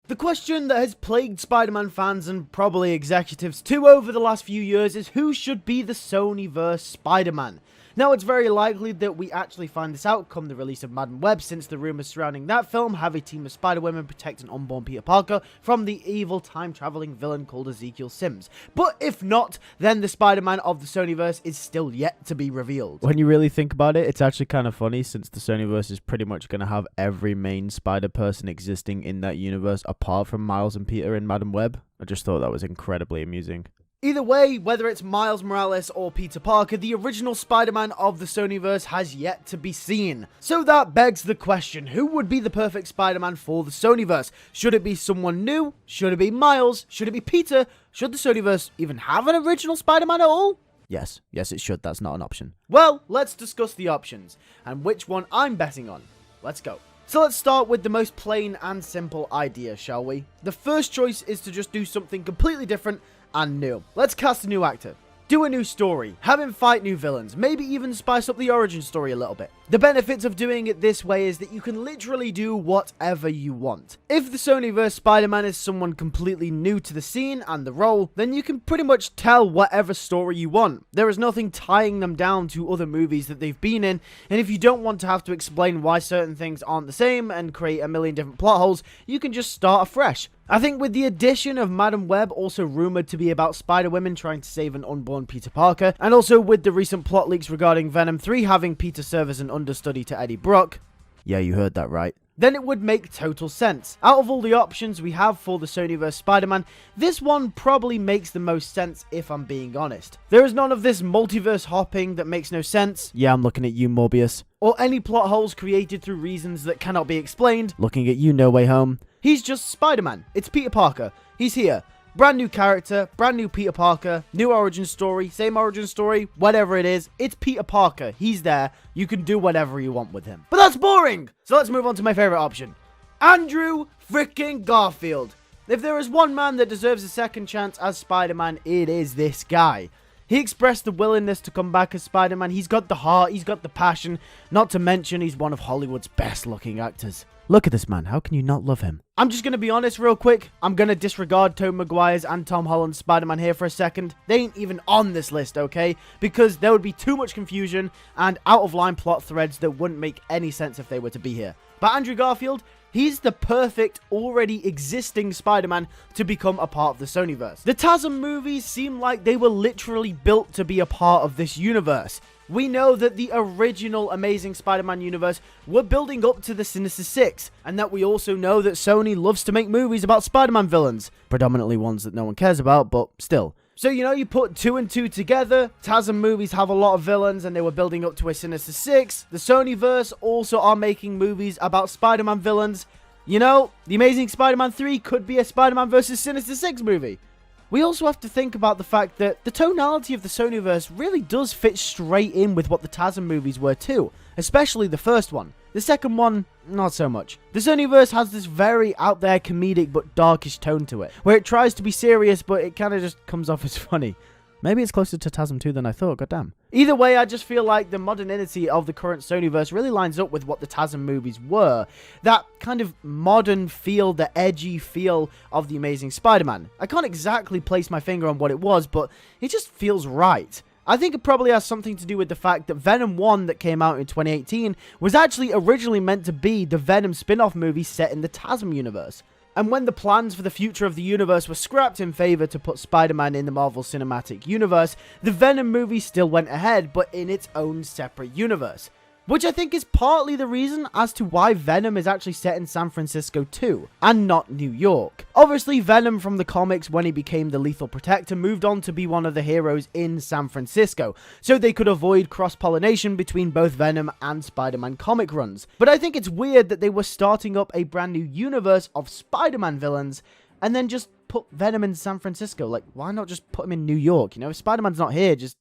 The question that has plagued Spider-Man fans and probably executives too over the last few years is who should be the Sony-Verse Spider-Man? Now, it's very likely that we actually find this out come the release of Madam Web, since the rumours surrounding that film have a team of Spider-Women protect an unborn Peter Parker from the evil time-travelling villain called Ezekiel Sims. But if not, then the Spider-Man of the Sony-Verse is still yet to be revealed. When you really think about it, it's actually kind of funny, since the Sony-Verse is pretty much going to have every main Spider-Person existing in that universe apart from Miles and Peter in Madam Web. I just thought that was incredibly amusing. Either way, whether it's Miles Morales or Peter Parker, the original Spider-Man of the Sony-Verse has yet to be seen. So that begs the question, who would be the perfect Spider-Man for the Sony-Verse? Should it be someone new? Should it be Miles? Should it be Peter? Should the Sony-Verse even have an original Spider-Man at all? Yes, it should. That's not an option. Well, let's discuss the options, and which one I'm betting on. Let's go. So let's start with the most plain and simple idea, shall we? The first choice is to just do something completely different and new. Let's cast a new actor. Do a new story, have him fight new villains, maybe even spice up the origin story a little bit. The benefits of doing it this way is that you can literally do whatever you want. If the Sony-Verse Spider-Man is someone completely new to the scene and the role, then you can pretty much tell whatever story you want. There is nothing tying them down to other movies that they've been in, and if you don't want to have to explain why certain things aren't the same and create a million different plot holes, you can just start afresh. I think with the addition of Madam Web, also rumoured to be about Spider-Women trying to save an unborn Peter Parker, and also with the recent plot leaks regarding Venom 3 having Peter serve as an understudy to Eddie Brock. Yeah, you heard that right. Then it would make total sense. Out of all the options we have for the Sony-Verse Spider-Man, this one probably makes the most sense if I'm being honest. There is none of this multiverse hopping that makes no sense. Yeah, I'm looking at you, Morbius. Or any plot holes created through reasons that cannot be explained. Looking at you, No Way Home. He's just Spider-Man. It's Peter Parker. He's here. Brand new character, brand new Peter Parker, new origin story, same origin story, whatever it is. It's Peter Parker. He's there. You can do whatever you want with him. But that's boring! So let's move on to my favorite option. Andrew freaking Garfield. If there is one man that deserves a second chance as Spider-Man, it is this guy. He expressed the willingness to come back as Spider-Man. He's got the heart, he's got the passion, not to mention he's one of Hollywood's best looking actors. Look at this man, how can you not love him? I'm just going to be honest real quick. I'm going to disregard Tobey Maguire's and Tom Holland's Spider-Man here for a second. They ain't even on this list, okay? Because there would be too much confusion and out-of-line plot threads that wouldn't make any sense if they were to be here. But Andrew Garfield, he's the perfect, already existing Spider-Man to become a part of the Sony-Verse. The TASM movies seem like they were literally built to be a part of this universe. We know that the original Amazing Spider-Man universe were building up to the Sinister Six, and that we also know that Sony loves to make movies about Spider-Man villains, predominantly ones that no one cares about, but still. So, you know, you put 2 and 2 together, TASM movies have a lot of villains and they were building up to a Sinister Six. The Sony-Verse also are making movies about Spider-Man villains. You know, The Amazing Spider-Man 3 could be a Spider-Man vs. Sinister Six movie. We also have to think about the fact that the tonality of the Sony-Verse really does fit straight in with what the TASM movies were too, especially the first one. The second one, not so much. The Sony-Verse has this very out there comedic but darkish tone to it, where it tries to be serious but it kind of just comes off as funny. Maybe it's closer to TASM 2 than I thought, goddamn. Either way, I just feel like the modernity of the current Sony-Verse really lines up with what the TASM movies were. That kind of modern feel, the edgy feel of The Amazing Spider-Man. I can't exactly place my finger on what it was, but it just feels right. I think it probably has something to do with the fact that Venom 1 that came out in 2018 was actually originally meant to be the Venom spin-off movie set in the TASM universe. And when the plans for the future of the universe were scrapped in favor to put Spider-Man in the Marvel Cinematic Universe, the Venom movie still went ahead, but in its own separate universe. Which I think is partly the reason as to why Venom is actually set in San Francisco too, and not New York. Obviously, Venom from the comics, when he became the Lethal Protector, moved on to be one of the heroes in San Francisco, so they could avoid cross-pollination between both Venom and Spider-Man comic runs. But I think it's weird that they were starting up a brand new universe of Spider-Man villains, and then just put Venom in San Francisco. Like, why not just put him in New York? You know, if Spider-Man's not here, just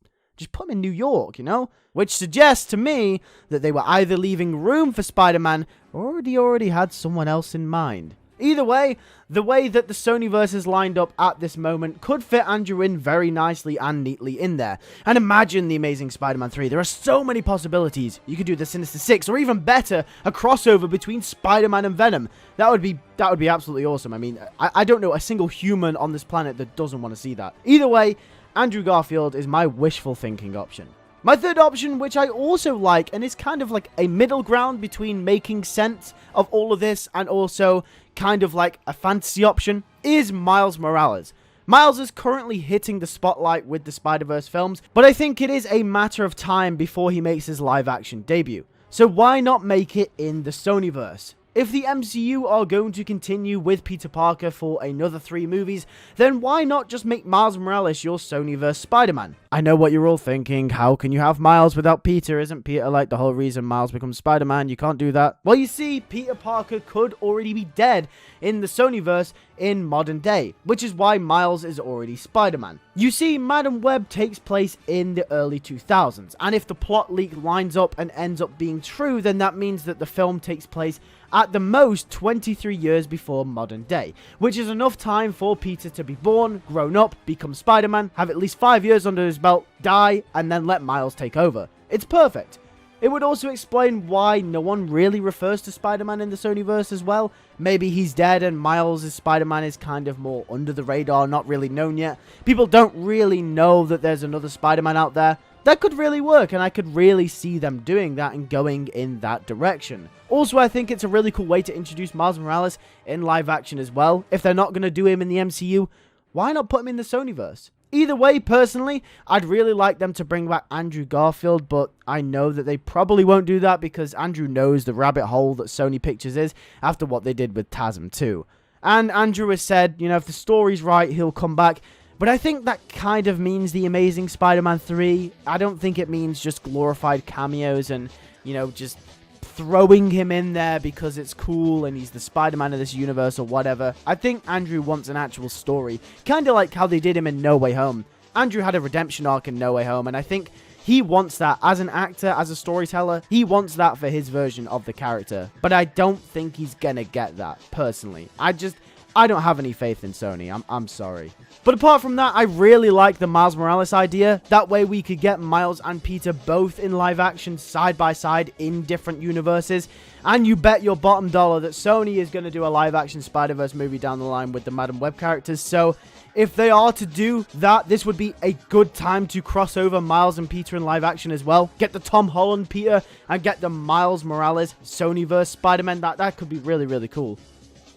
put him in New York, you know? Which suggests to me that they were either leaving room for Spider-Man or they already had someone else in mind. Either way, the way that the Sony-Verse is lined up at this moment could fit Andrew in very nicely and neatly in there. And imagine the Amazing Spider-Man 3. There are so many possibilities. You could do the Sinister Six, or even better, a crossover between Spider-Man and Venom. That would be absolutely awesome. I mean, I don't know a single human on this planet that doesn't want to see that. Either way, Andrew Garfield is my wishful thinking option. My third option, which I also like, and is kind of like a middle ground between making sense of all of this and also kind of like a fantasy option, is Miles Morales. Miles is currently hitting the spotlight with the Spider-Verse films, but I think it is a matter of time before he makes his live-action debut. So why not make it in the Sony-Verse? If the MCU are going to continue with Peter Parker for another 3 movies, then why not just make Miles Morales your Sony-Verse Spider-Man? I know what you're all thinking, how can you have Miles without Peter? Isn't Peter like the whole reason Miles becomes Spider-Man? You can't do that. Well, you see, Peter Parker could already be dead in the Sony-Verse in modern day, which is why Miles is already Spider-Man. You see, Madam Web takes place in the early 2000s, and if the plot leak lines up and ends up being true, then that means that the film takes place at the most 23 years before modern day, which is enough time for Peter to be born, grown up, become Spider-Man, have at least 5 years under his belt, die, and then let Miles take over. It's perfect. It would also explain why no one really refers to Spider-Man in the Sony-Verse as well. Maybe he's dead and Miles' Spider-Man is kind of more under the radar, not really known yet. People don't really know that there's another Spider-Man out there. That could really work, and I could really see them doing that and going in that direction. Also, I think it's a really cool way to introduce Miles Morales in live action as well. If they're not going to do him in the MCU, why not put him in the Sony-Verse? Either way, personally, I'd really like them to bring back Andrew Garfield, but I know that they probably won't do that because Andrew knows the rabbit hole that Sony Pictures is after what they did with TASM 2. And Andrew has said, you know, if the story's right, he'll come back. But I think that kind of means the Amazing Spider-Man 3. I don't think it means just glorified cameos and, you know, just throwing him in there because it's cool and he's the Spider-Man of this universe or whatever. I think Andrew wants an actual story, kind of like how they did him in No Way Home. Andrew had a redemption arc in No Way Home, and I think he wants that as an actor, as a storyteller. He wants that for his version of the character, but I don't think he's gonna get that, personally. I don't have any faith in Sony. I'm sorry. But apart from that, I really like the Miles Morales idea. That way we could get Miles and Peter both in live action side by side in different universes. And you bet your bottom dollar that Sony is going to do a live action Spider-Verse movie down the line with the Madam Web characters. So if they are to do that, this would be a good time to cross over Miles and Peter in live action as well. Get the Tom Holland Peter and get the Miles Morales Sony-Verse Spider-Man. That could be really, really cool.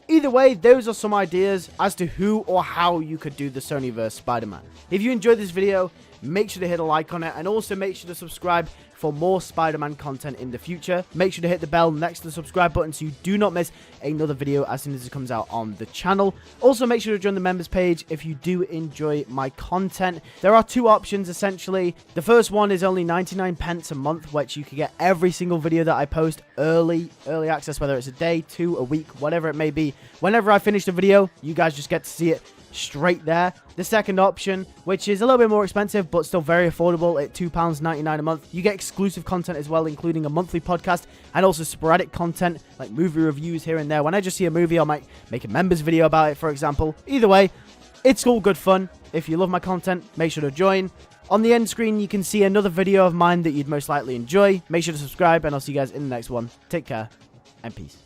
Either way, those are some ideas as to who or how you could do the Sony-Verse Spider-Man. If you enjoyed this video, make sure to hit a like on it, and also make sure to subscribe for more Spider-Man content in the future. Make sure to hit the bell next to the subscribe button so you do not miss another video as soon as it comes out on the channel. Also, make sure to join the members page if you do enjoy my content. There are 2 options, essentially. The first one is only 99 pence a month, which you can get every single video that I post early access, whether it's a day, 2, a week, whatever it may be. Whenever I finish the video, you guys just get to see it straight there. The second option, which is a little bit more expensive but still very affordable at £2.99 a month, you get exclusive content as well, including a monthly podcast and also sporadic content like movie reviews here and there. When I just see a movie, I might make a members video about it, for example. Either way, it's all good fun. If you love my content, make sure to join. On the end screen, you can see another video of mine that you'd most likely enjoy. Make sure to subscribe, and I'll see you guys in the next one. Take care and peace.